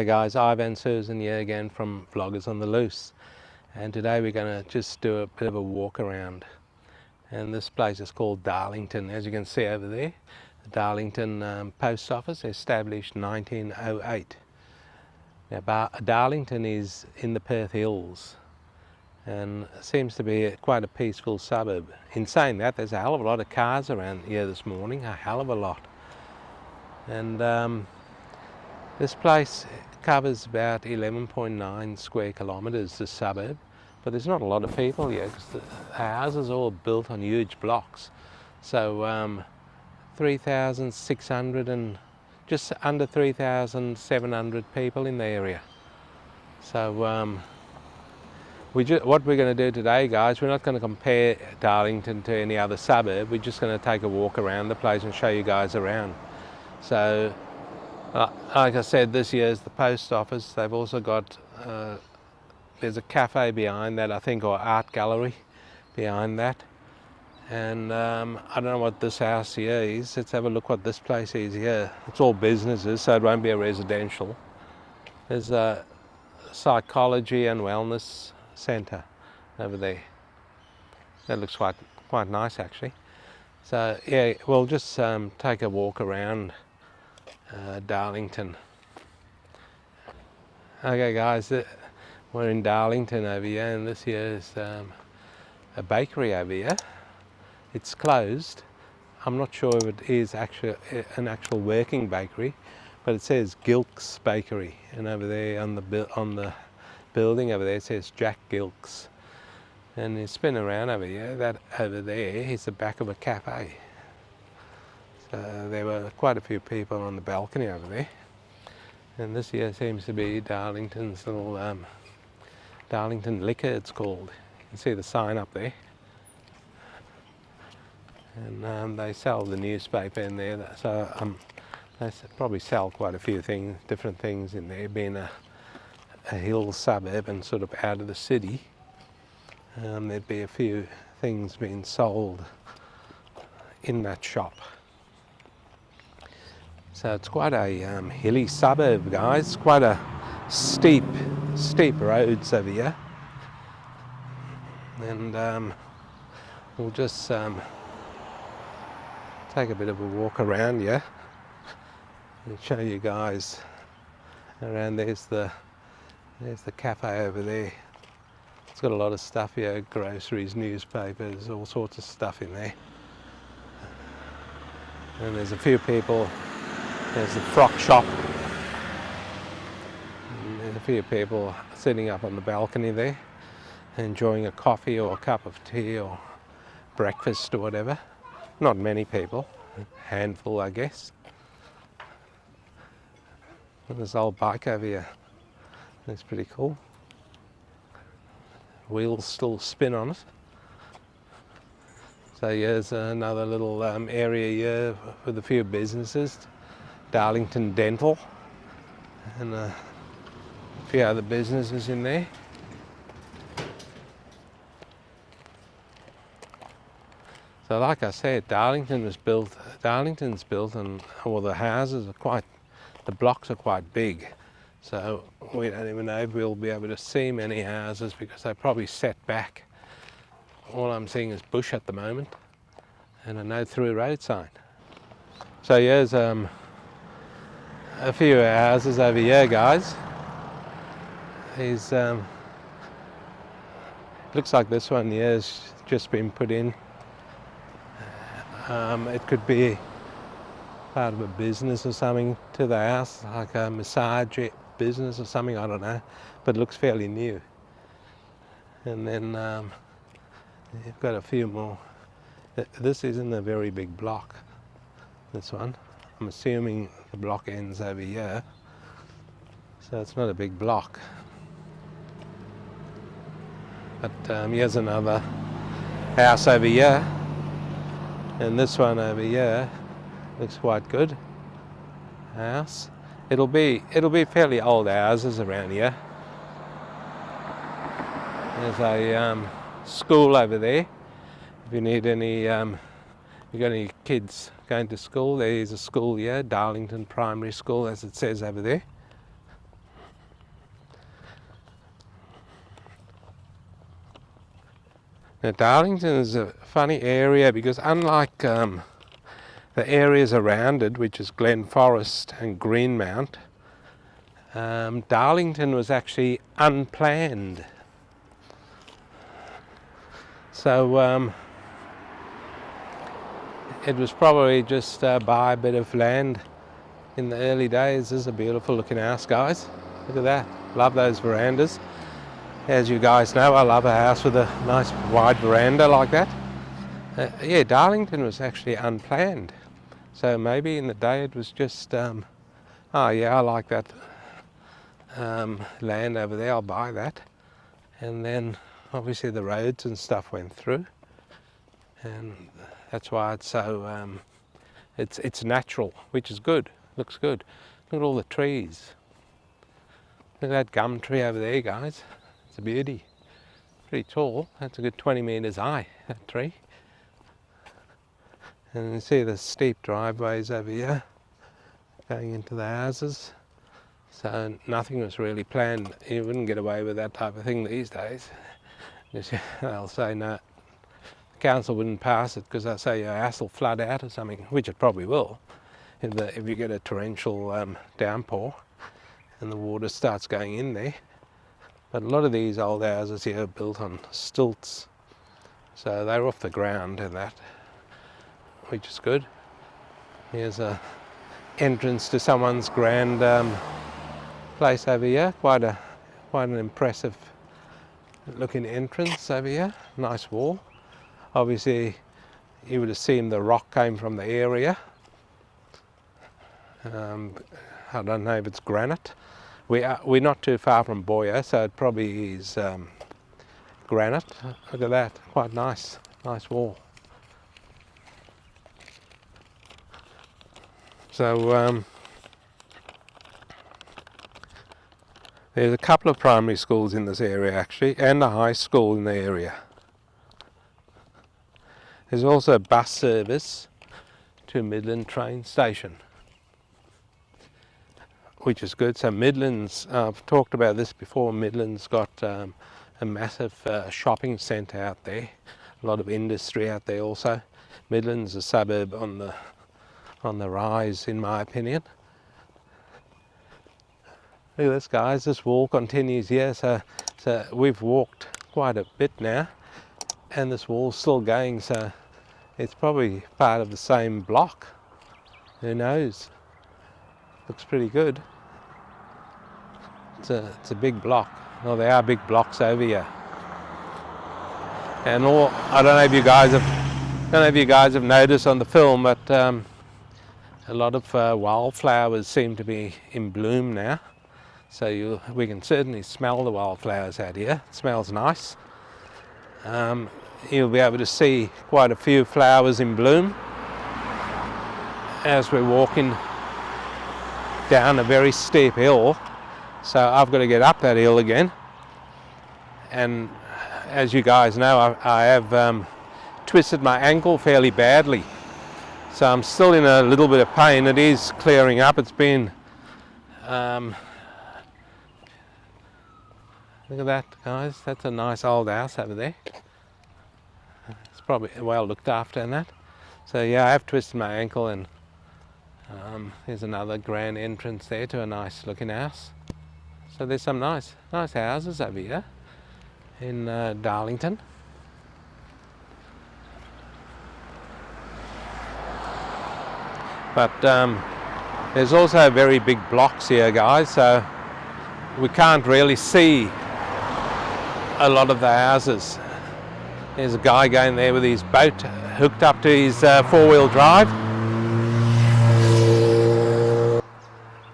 Hi guys, Ivan and Susan here again from Vloggers on the Loose, and today we're going to just do a bit of a walk around. And this place is called Darlington, as you can see over there. The Darlington Post Office, established 1908. Now Darlington is in the Perth Hills and seems to be quite a peaceful suburb. In saying that, there's a hell of a lot of cars around here this morning, a hell of a lot. And this place covers about 11.9 square kilometres, the suburb, but there's not a lot of people here because the houses are all built on huge blocks. So 3,600 and just under 3,700 people in the area. So what we're going to do today, guys, we're not going to compare Darlington to any other suburb. We're just going to take a walk around the place and show you guys around. So like I said, this year's the post office. They've also got, there's a cafe behind that, I think, or art gallery behind that. And I don't know what this house here is. Let's have a look what this place is here. It's all businesses, so it won't be a residential. There's a psychology and wellness centre over there. That looks quite nice actually. So yeah, we'll just take a walk around Darlington. Okay guys, we're in Darlington over here, and this here is a bakery over here. It's closed. I'm not sure if it is actually an actual working bakery, but it says Gilk's Bakery, and over there on the building over there it says Jack Gilk's. And you spin around over here, that over there is the back of a cafe. So there were quite a few people on the balcony over there. And this here seems to be Darlington's little Darlington Liquor, it's called. You can see the sign up there. And they sell the newspaper in there, so they probably sell quite a few things, different things in there, being a hill suburb and sort of out of the city. There'd be a few things being sold in that shop. So it's quite a hilly suburb, guys. Quite a steep roads over here. And we'll just take a bit of a walk around here and show you guys around. There's the cafe over there. It's got a lot of stuff here, groceries, newspapers, all sorts of stuff in there. And there's a few people. There's the frock shop. And there's a few people sitting up on the balcony there, enjoying a coffee or a cup of tea or breakfast or whatever. Not many people, a handful I guess. And there's an old bike over here. That's pretty cool. Wheels still spin on it. So here's another little area here with a few businesses. Darlington Dental and a few other businesses in there. So like I said, Darlington's built and all the houses are the blocks are quite big. So we don't even know if we'll be able to see many houses because they're probably set back. All I'm seeing is bush at the moment and a no through road sign. So here's a few houses over here, guys. These looks like this one here has just been put in. It could be part of a business or something to the house, like a massage business or something, I don't know, but it looks fairly new. And then you've got a few more. This isn't a very big block, this one. I'm assuming the block ends over here, so it's not a big block. But here's another house over here, and this one over here looks quite good. House. It'll be fairly old houses around here. There's a school over there. If you need any, you got any kids going to school, there is a school here, Darlington Primary School, as it says over there. Now Darlington is a funny area because unlike the areas around it, which is Glen Forest and Greenmount, Darlington was actually unplanned. So it was probably just buy a bit of land in the early days. This is a beautiful looking house, guys. Look at that. Love those verandas. As you guys know, I love a house with a nice wide veranda like that. Yeah, Darlington was actually unplanned. So maybe in the day it was just, oh yeah, I like that land over there, I'll buy that. And then obviously the roads and stuff went through. And that's why it's so, it's natural, which is good, looks good. Look at all the trees. Look at that gum tree over there, guys. It's a beauty. Pretty tall. That's a good 20 metres high, that tree. And you see the steep driveways over here going into the houses. So nothing was really planned. You wouldn't get away with that type of thing these days. They'll say no, the council wouldn't pass it because they'll say your house will flood out or something, which it probably will if you get a torrential downpour and the water starts going in there. But a lot of these old houses here are built on stilts, so they're off the ground and that, which is good. Here's a entrance to someone's grand place over here. Quite an impressive looking entrance over here. Nice wall. Obviously, you would assume the rock came from the area. I don't know if it's granite. We're not too far from Boyer, so it probably is granite. Look at that, quite nice wall. So there's a couple of primary schools in this area actually, and a high school in the area. There's also a bus service to Midland train station, which is good. So Midlands, I've talked about this before, Midlands got a massive shopping centre out there, a lot of industry out there also. Midlands is a suburb on the rise, in my opinion. Look at this, guys, this wall continues here, so we've walked quite a bit now, and this wall's still going, so it's probably part of the same block. Who knows? Looks pretty good. It's a big block. Well, there are big blocks over here. And I don't know if you guys have noticed on the film, but a lot of wildflowers seem to be in bloom now. So we can certainly smell the wildflowers out here. It smells nice. You'll be able to see quite a few flowers in bloom as we're walking down a very steep hill. So I've got to get up that hill again. And as you guys know, I have twisted my ankle fairly badly. So I'm still in a little bit of pain. It is clearing up. It's been, look at that, guys. That's a nice old house over there. It's probably well looked after and that. So yeah, I have twisted my ankle, and there's another grand entrance there to a nice looking house. So there's some nice houses over here in Darlington. But there's also very big blocks here, guys, so we can't really see a lot of the houses. There's a guy going there with his boat hooked up to his four-wheel drive.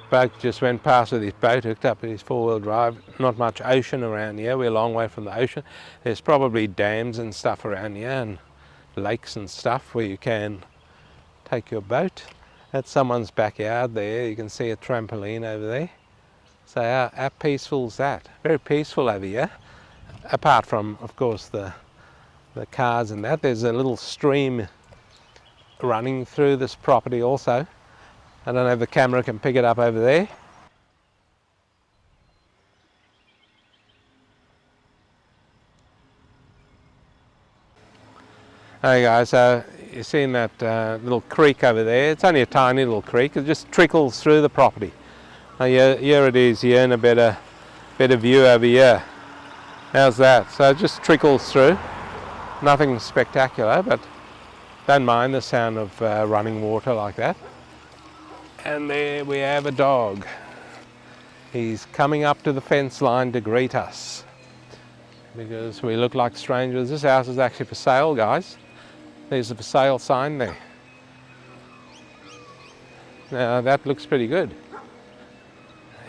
Bloke just went past with his boat hooked up with his four-wheel drive. Not much ocean around here. We're a long way from the ocean. There's probably dams and stuff around here and lakes and stuff where you can take your boat. That's someone's backyard there. You can see a trampoline over there. So how peaceful is that? Very peaceful over here. Apart from, of course, the cars and that. There's a little stream running through this property also. I don't know if the camera can pick it up over there. Hey guys, so you've seen that little creek over there. It's only a tiny little creek. It just trickles through the property. Here it is here, and a better view over here. How's that? So it just trickles through. Nothing spectacular, but don't mind the sound of running water like that. And there we have a dog. He's coming up to the fence line to greet us because we look like strangers. This house is actually for sale, guys. There's a for sale sign there. Now that looks pretty good.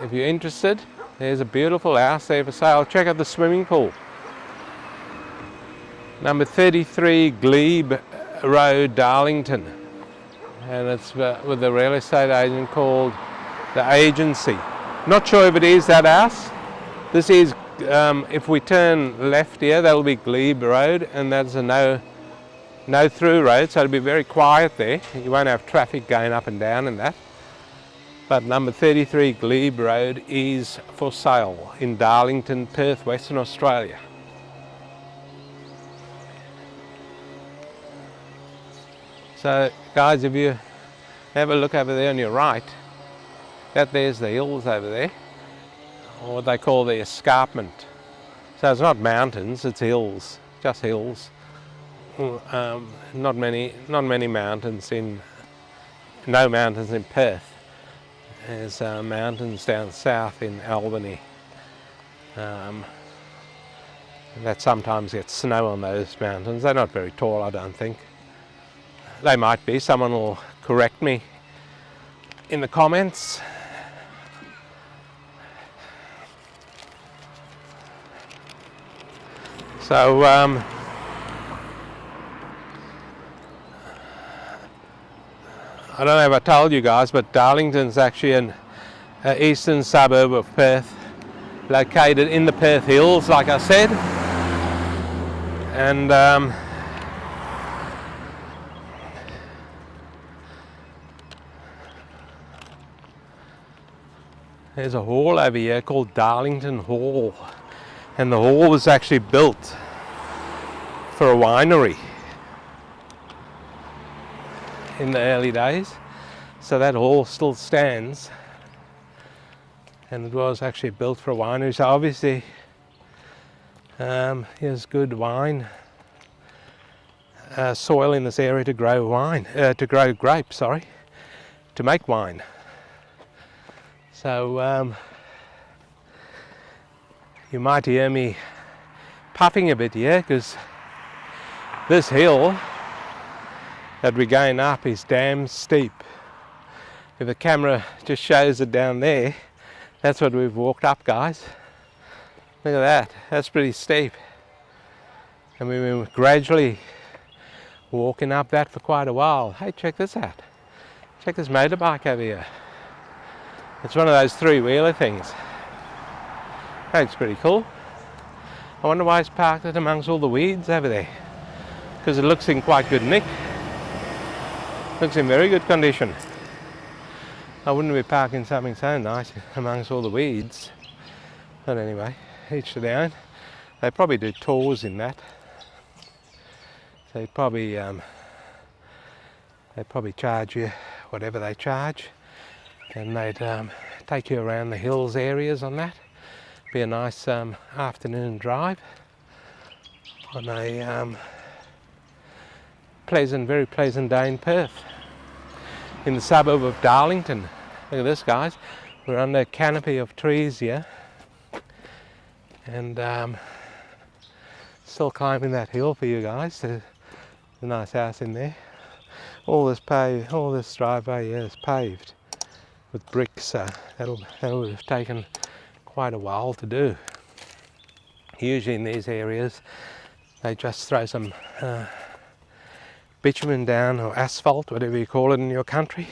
If you're interested, there's a beautiful house there for sale. Check out the swimming pool. Number 33 Glebe Road, Darlington. And it's with a real estate agent called The Agency. Not sure if it is that house. This is, if we turn left here, that'll be Glebe Road, and that's a no through road, so it'll be very quiet there. You won't have traffic going up and down and that. But number 33 Glebe Road is for sale in Darlington, Perth, Western Australia. So guys, if you have a look over there on your right, there's the hills over there, or what they call the escarpment. So it's not mountains, it's hills, just hills. Not many mountains no mountains in Perth. There's mountains down south in Albany. That sometimes gets snow on those mountains. They're not very tall, I don't think. They might be. Someone will correct me in the comments. So I don't know if I told you guys, but Darlington's actually an eastern suburb of Perth, located in the Perth Hills, like I said. And there's a hall over here called Darlington Hall, and the hall was actually built for a winery in the early days, so that hall still stands, and it was actually built for a winery. So obviously here's good wine soil in this area to grow wine, to grow grapes, to make wine. So you might hear me puffing a bit here, because this hill that we're going up is damn steep. If the camera just shows it down there, that's what we've walked up, guys. Look at that, that's pretty steep. And we've been gradually walking up that for quite a while. Hey, check this out. Check this motorbike over here. It's one of those three-wheeler things. Hey, it's pretty cool. I wonder why it's parked it amongst all the weeds over there. Because it looks in quite good nick. Looks in very good condition. I wouldn't be parking something so nice amongst all the weeds. But anyway, each to their own. They probably do tours in that. They probably charge you whatever they charge, and they'd take you around the hills areas on that. Be a nice afternoon drive on a very pleasant day in Perth, in the suburb of Darlington. Look at this, guys. We're under a canopy of trees here, and still climbing that hill for you guys. There's a nice house in there. All this driveway here is paved with bricks, so that'll have taken quite a while to do. Usually in these areas they just throw some bitumen down, or asphalt, whatever you call it in your country,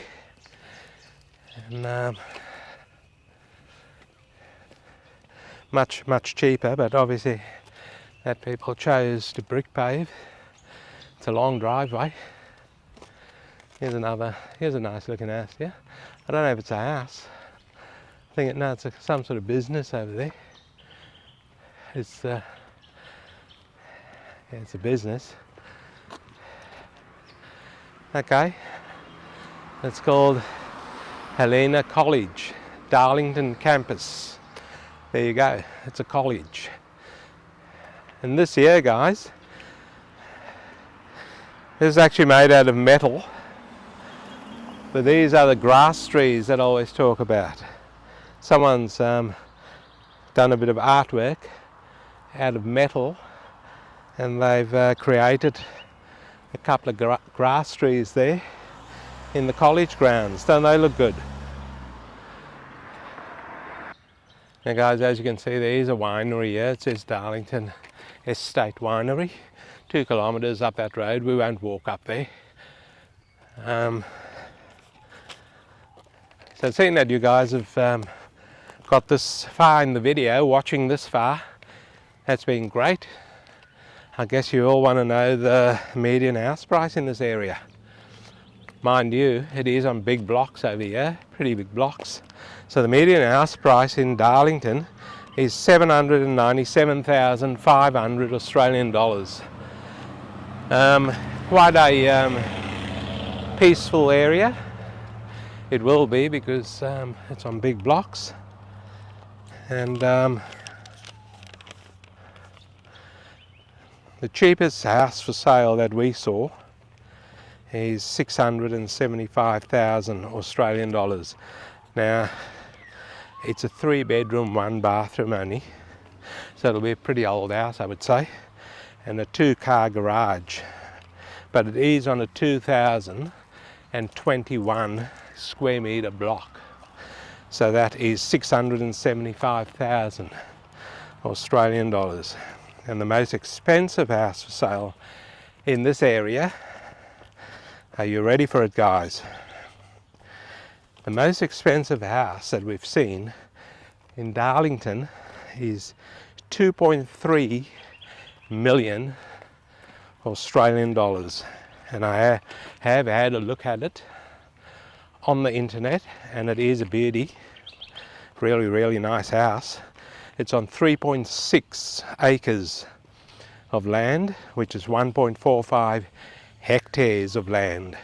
and much cheaper, but obviously that people chose to brick pave. It's a long driveway. Here's a nice looking house here. I don't know if it's a house. I think it's some sort of business over there. It's a business. Okay, it's called Helena College, Darlington campus. There you go, it's a college. And this here, guys, this is actually made out of metal, but these are the grass trees that I always talk about. Someone's done a bit of artwork out of metal, and they've created a couple of grass trees there in the college grounds. Don't they look good? Now guys, as you can see, there is a winery here. It says Darlington Estate Winery. 2 kilometres up that road. We won't walk up there. So seeing that you guys have got this far in the video, watching this far, that's been great. I guess you all want to know the median house price in this area. Mind you, it is on big blocks over here, pretty big blocks. So the median house price in Darlington is 797,500 Australian dollars. Quite a peaceful area. It will be because it's on big blocks. And the cheapest house for sale that we saw is 675,000 Australian dollars. Now, it's a 3-bedroom, 1-bathroom only, so it'll be a pretty old house, I would say, and a 2-car garage. But it is on a 2,021 square metre block, so that is 675,000 Australian dollars. And the most expensive house for sale in this area, are you ready for it, guys? The most expensive house that we've seen in Darlington is 2.3 million Australian dollars. And I have had a look at it on the internet, and it is a beauty. Really, really nice house. It's on 3.6 acres of land, which is 1.45 hectares of land.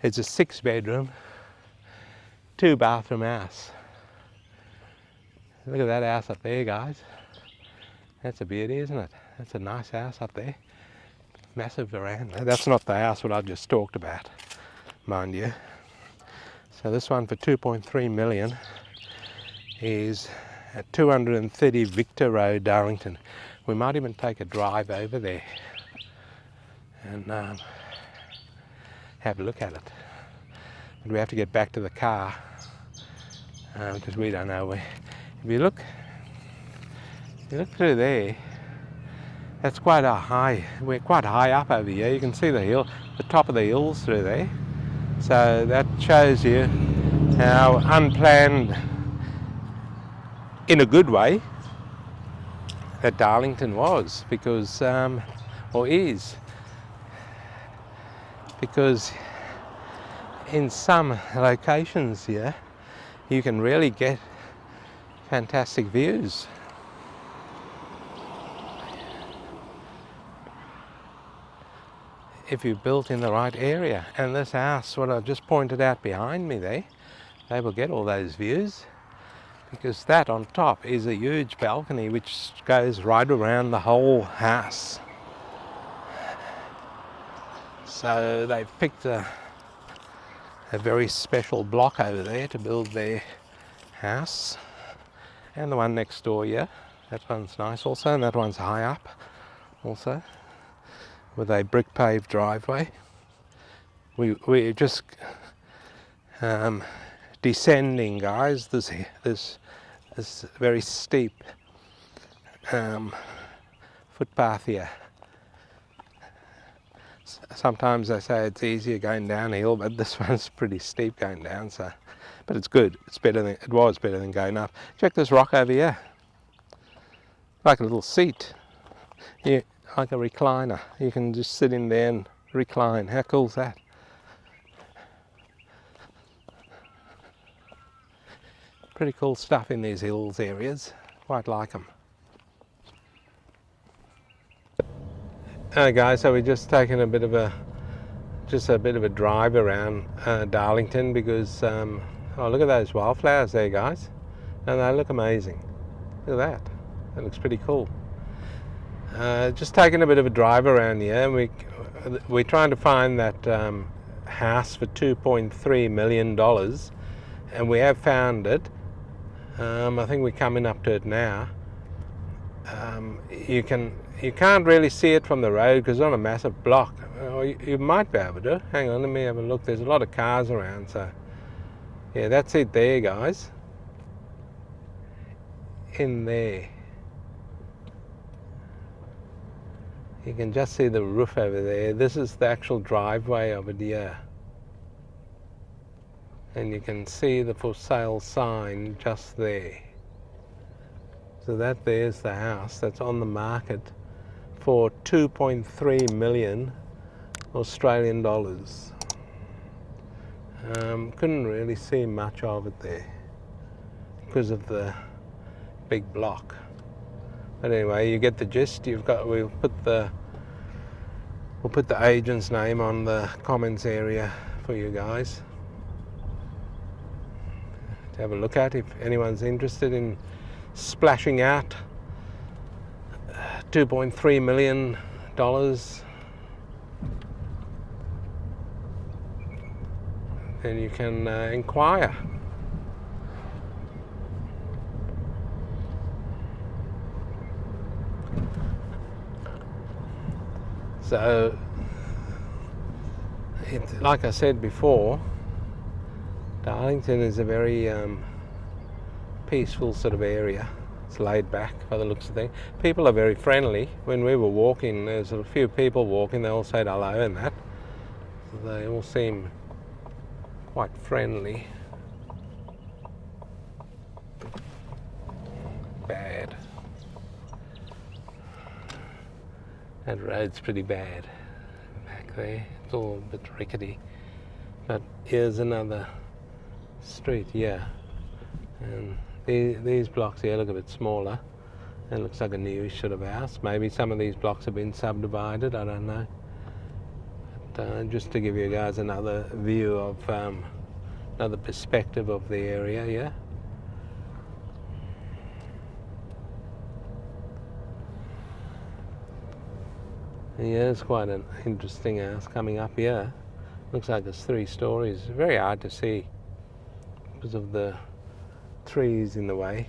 It's a 6-bedroom, 2-bathroom house. Look at that house up there, guys. That's a beauty, isn't it? That's a nice house up there. Massive veranda. That's not the house what I just talked about, mind you. So this one for 2.3 million is at 230 Victor Road, Darlington. We might even take a drive over there and have a look at it. But we have to get back to the car because we don't know where. If you look through there, that's quite a high. We're quite high up over here. You can see the hill, the top of the hills through there. So that shows you how unplanned, in a good way, that Darlington was, because, or is, because in some locations here, you can really get fantastic views. If you built in the right area. And this house, what I just pointed out behind me there, they will get all those views, because that on top is a huge balcony which goes right around the whole house. So they've picked a very special block over there to build their house. And the one next door here, that one's nice also, and that one's high up also, with a brick paved driveway. We're just descending, guys. This very steep footpath here. Sometimes they say it's easier going downhill, but this one's pretty steep going down. So, but it's good. It's better than it was. Better than going up. Check this rock over here, like a little seat. Yeah, like a recliner. You can just sit in there and recline. How cool is that? Pretty cool stuff in these hills areas. Quite like them. Alright guys, so we're just taking a bit of a just a bit of a drive around Darlington because oh, look at those wildflowers there, guys, and they look amazing. Look at that. That looks pretty cool. Just taking a bit of a drive around here, and we're trying to find that house for $2.3 million, and we have found it. I think we're coming up to it now. You can't really see it from the road because it's on a massive block. You might be able to. Hang on, let me have a look. There's a lot of cars around, so yeah, that's it there, guys. In there. You can just see the roof over there. This is the actual driveway over here. And you can see the for sale sign just there. So there's the house that's on the market for 2.3 million Australian dollars. Couldn't really see much of it there because of the big block. But anyway, you get the gist. We'll put the agent's name on the comments area for you guys to have a look at if anyone's interested in splashing out $2.3 million. Then you can inquire. So, like I said before, Darlington is a very peaceful sort of area. It's laid back by the looks of things. People are very friendly. When we were walking, there's a few people walking, they all said hello and that. So they all seem quite friendly. Bad. That road's pretty bad back there. It's all a bit rickety. But here's another street here. And these blocks here look a bit smaller. It looks like a newish sort of house. Maybe some of these blocks have been subdivided, I don't know. But just to give you guys another view of, another perspective of the area, yeah. Yeah, it's quite an interesting house coming up here. Looks like it's 3 stories. Very hard to see because of the trees in the way.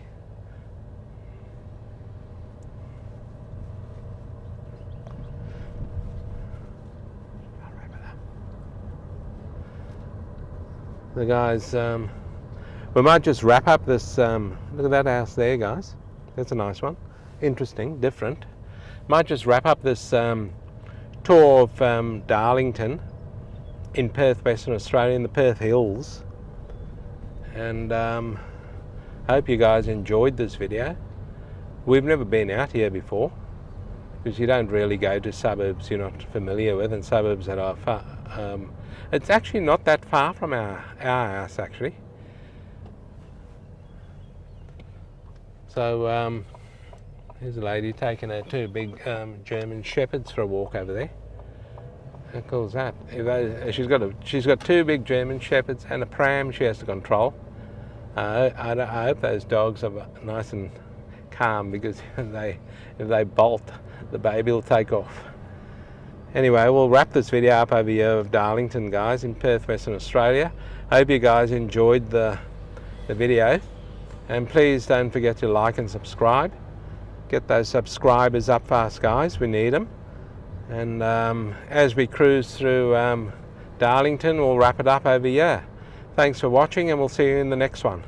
So guys, we might just wrap up this, look at that house there, guys. That's a nice one. Interesting, different. Might just wrap up this tour of Darlington in Perth, Western Australia, in the Perth Hills. And I hope you guys enjoyed this video. We've never been out here before because you don't really go to suburbs you're not familiar with, and suburbs that are far. It's actually not that far from our house, actually. So here's a lady taking her 2 big German Shepherds for a walk over there. How cool is that? She's got 2 big German Shepherds and a pram she has to control. I hope those dogs are nice and calm, because if they bolt, the baby will take off. Anyway, we'll wrap this video up over here of Darlington, guys, in Perth, Western Australia. I hope you guys enjoyed the video, and please don't forget to like and subscribe. Get those subscribers up fast, guys. We need them. And as we cruise through Darlington, we'll wrap it up over here. Thanks for watching, and we'll see you in the next one.